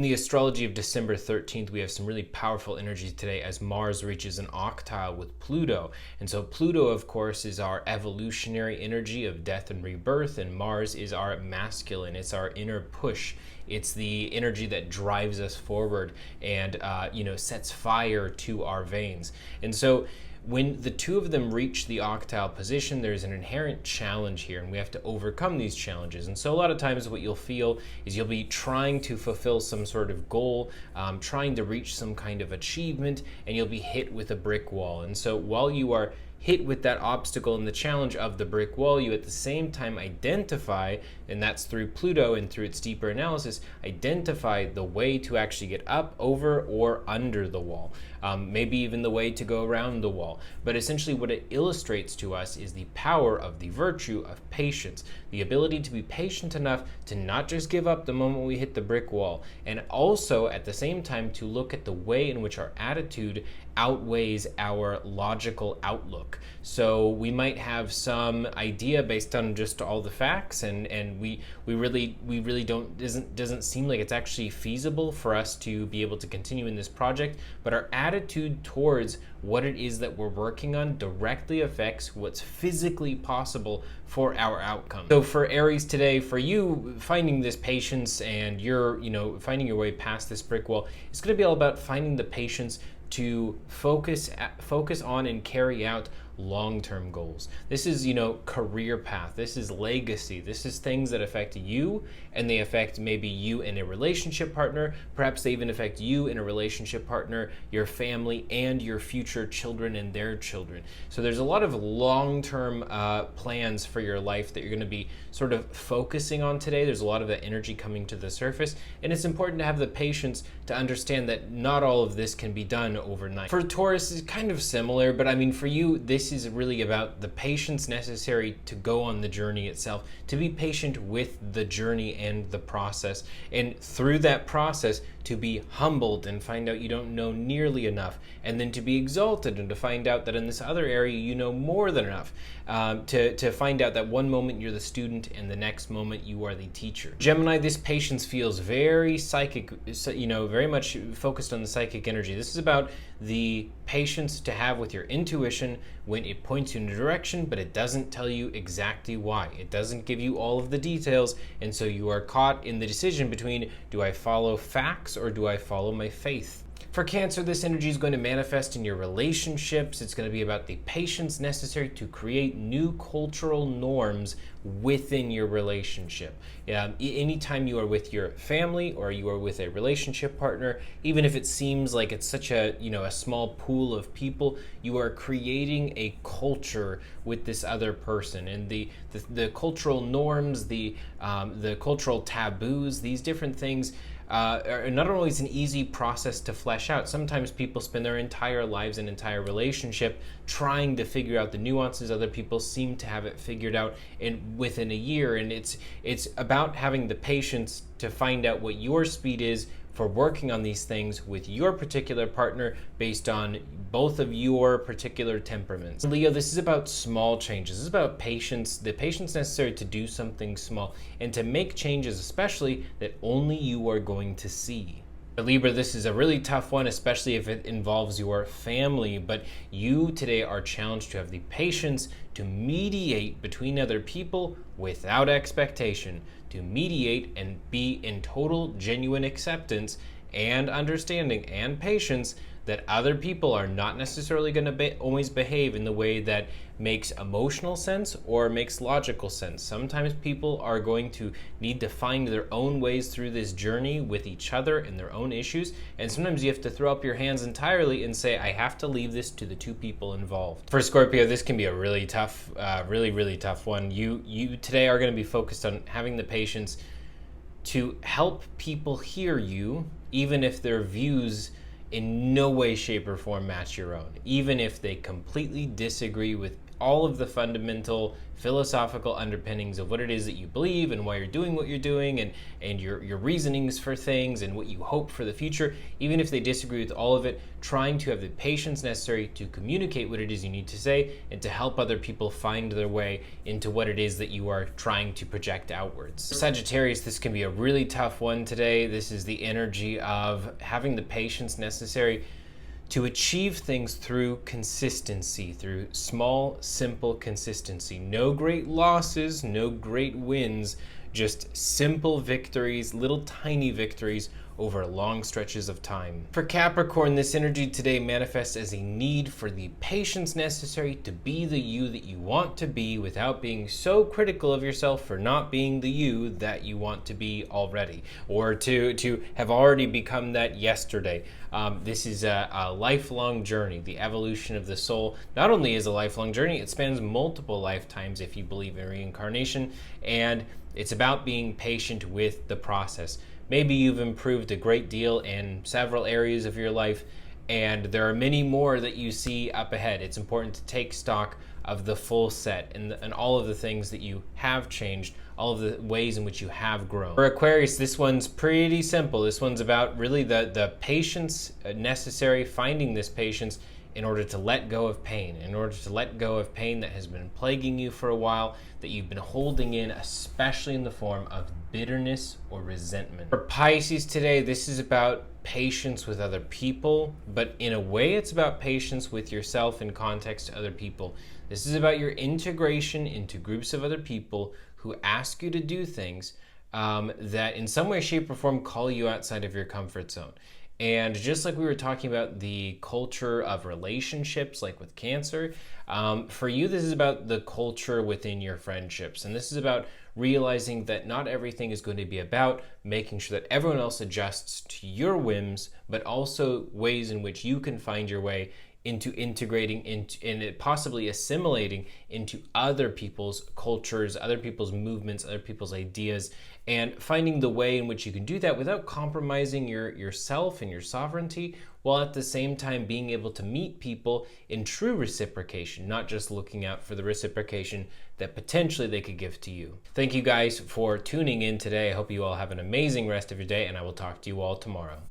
In the astrology of December 13th, we have some really powerful energies today as Mars reaches an octile with Pluto. And so Pluto, of course, is our evolutionary energy of death and rebirth, and Mars is our masculine. It's our inner push. It's the energy that drives us forward and, sets fire to our veins. And so when the two of them reach the octile position, there's an inherent challenge here, and we have to overcome these challenges. And so a lot of times what you'll feel is you'll be trying to fulfill some sort of goal, trying to reach some kind of achievement, and you'll be hit with a brick wall. And so while you are hit with that obstacle and the challenge of the brick wall, you at the same time identify, and that's through Pluto and through its deeper analysis, identify the way to actually get up, over, or under the wall. Maybe even the way to go around the wall. But essentially what it illustrates to us is the power of the virtue of patience, the ability to be patient enough to not just give up the moment we hit the brick wall, and also at the same time to look at the way in which our attitude outweighs our logical outlook. So we might have some idea based on just all the facts, and we really doesn't seem like it's actually feasible for us to be able to continue in this project, but our attitude towards what it is that we're working on directly affects what's physically possible for our outcome. So for Aries today, for you, finding this patience and you're finding your way past this brick wall, it's going to be all about finding the patience to focus on and carry out long-term goals. This is, career path. This is legacy. This is things that affect you, and they affect maybe you and a relationship partner. Perhaps they even affect you and a relationship partner, your family, and your future children and their children. So there's a lot of long-term plans for your life that you're going to be sort of focusing on today. There's a lot of that energy coming to the surface, and it's important to have the patience to understand that not all of this can be done overnight. For Taurus, it's kind of similar, but I mean, for you, this is really about the patience necessary to go on the journey itself, to be patient with the journey and the process, and through that process to be humbled and find out you don't know nearly enough, and then to be exalted and to find out that in this other area you know more than enough, to find out that one moment you're the student and the next moment you are the teacher. Gemini, this patience feels very psychic, very much focused on the psychic energy. This is about the patience to have with your intuition when it points you in a direction, but it doesn't tell you exactly why. It doesn't give you all of the details, and so you are caught in the decision between, do I follow facts or do I follow my faith? For Cancer, this energy is going to manifest in your relationships. It's going to be about the patience necessary to create new cultural norms within your relationship. Anytime you are with your family or you are with a relationship partner, even if it seems like it's such a small pool of people, you are creating a culture with this other person, and the cultural norms, the cultural taboos, these different things are not always an easy process to flesh out. Sometimes people spend their entire lives and entire relationship trying to figure out the nuances. Other people seem to have it figured out within a year, and it's about having the patience to find out what your speed is for working on these things with your particular partner based on both of your particular temperaments. Leo, this is about small changes. This is about patience, the patience necessary to do something small and to make changes, especially that only you are going to see. For Libra, this is a really tough one, especially if it involves your family, but you today are challenged to have the patience to mediate between other people without expectation, to mediate and be in total genuine acceptance and understanding and patience that other people are not necessarily going to always behave in the way that makes emotional sense or makes logical sense. Sometimes people are going to need to find their own ways through this journey with each other and their own issues, and sometimes you have to throw up your hands entirely and say, I have to leave this to the two people involved. For Scorpio, this can be a really tough, really tough one. You today are going to be focused on having the patience to help people hear you, even if their views in no way, shape, or form match your own, even if they completely disagree with all of the fundamental philosophical underpinnings of what it is that you believe and why you're doing what you're doing, and your reasonings for things and what you hope for the future, even if they disagree with all of it, trying to have the patience necessary to communicate what it is you need to say and to help other people find their way into what it is that you are trying to project outwards. Sagittarius, this can be a really tough one today. This is the energy of having the patience necessary to achieve things through consistency, through small, simple consistency. No great losses, no great wins, just simple victories, little tiny victories over long stretches of time. For Capricorn, this energy today manifests as a need for the patience necessary to be the you that you want to be without being so critical of yourself for not being the you that you want to be already, or to have already become that yesterday. This is a lifelong journey. The evolution of the soul not only is a lifelong journey, it spans multiple lifetimes if you believe in reincarnation, and it's about being patient with the process. Maybe you've improved a great deal in several areas of your life, and there are many more that you see up ahead. It's important to take stock of the full set and all of the things that you have changed, all of the ways in which you have grown. For Aquarius, this one's pretty simple. This one's about really the patience necessary, finding this patience in order to let go of pain, in order to let go of pain that has been plaguing you for a while, that you've been holding in, especially in the form of bitterness or resentment. For Pisces today, this is about patience with other people, but in a way it's about patience with yourself in context to other people. This is about your integration into groups of other people who ask you to do things that in some way, shape, or form call you outside of your comfort zone. And just like we were talking about the culture of relationships, like with Cancer, for you, this is about the culture within your friendships. And this is about realizing that not everything is going to be about making sure that everyone else adjusts to your whims, but also ways in which you can find your way into integrating into and possibly assimilating into other people's cultures, other people's movements, other people's ideas, and finding the way in which you can do that without compromising yourself and your sovereignty, while at the same time being able to meet people in true reciprocation, not just looking out for the reciprocation that potentially they could give to you. Thank you guys for tuning in today. I hope you all have an amazing rest of your day, and I will talk to you all tomorrow.